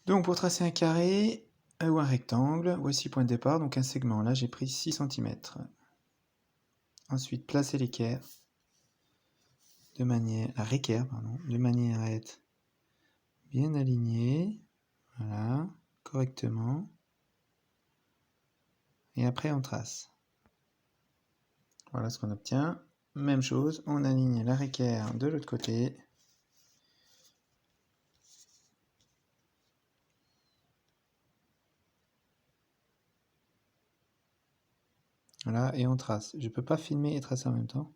Donc pour tracer un carré ou un rectangle, voici point de départ, donc un segment. Là j'ai pris 6 cm. Ensuite placer l'équerre de manière à être bien aligné, voilà, correctement. Et après on trace. Voilà ce qu'on obtient. Même chose, on aligne la équerre de l'autre côté. Voilà, et on trace. Je ne peux pas filmer et tracer en même temps.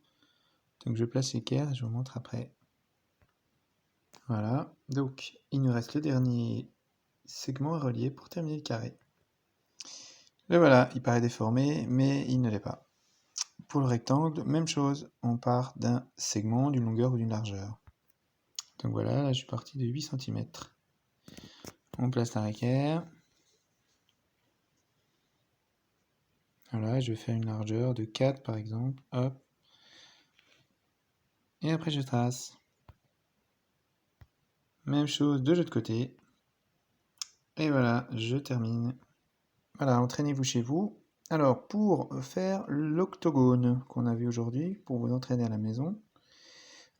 Donc je place l'équerre et je vous montre après. Voilà, donc il nous reste le dernier segment à relier pour terminer le carré. Et voilà, il paraît déformé, mais il ne l'est pas. Pour le rectangle, même chose, on part d'un segment, d'une longueur ou d'une largeur. Donc voilà, là je suis parti de 8 cm. On place la équerre. Voilà, je vais faire une largeur de 4 par exemple. Hop. Et après je trace. Même chose de l'autre côté. Et voilà, je termine. Voilà, entraînez-vous chez vous. Alors, pour faire l'octogone qu'on a vu aujourd'hui, pour vous entraîner à la maison,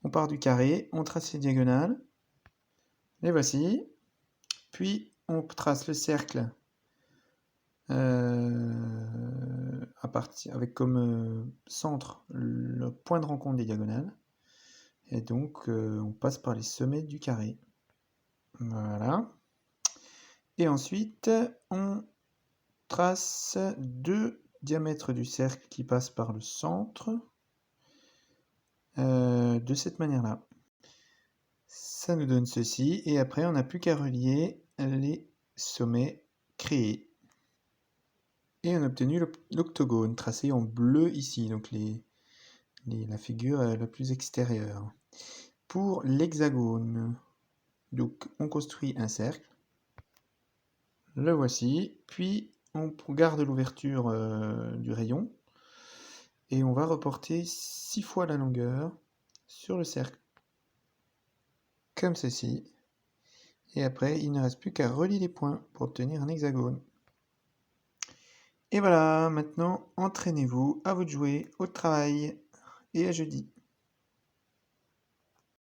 on part du carré, on trace les diagonales. Les voici. Puis, on trace le cercle avec comme centre le point de rencontre des diagonales. Et donc, on passe par les sommets du carré. Voilà. Et ensuite, on trace deux diamètres du cercle qui passent par le centre de cette manière-là. Ça nous donne ceci. Et après, on n'a plus qu'à relier les sommets créés. Et on a obtenu l'octogone tracé en bleu ici, donc la figure la plus extérieure. Pour l'hexagone, donc on construit un cercle, le voici, puis on garde l'ouverture du rayon, et on va reporter 6 fois la longueur sur le cercle, comme ceci. Et après, il ne reste plus qu'à relier les points pour obtenir un hexagone. Et voilà, maintenant, entraînez-vous, à vous de jouer, au travail, et à jeudi.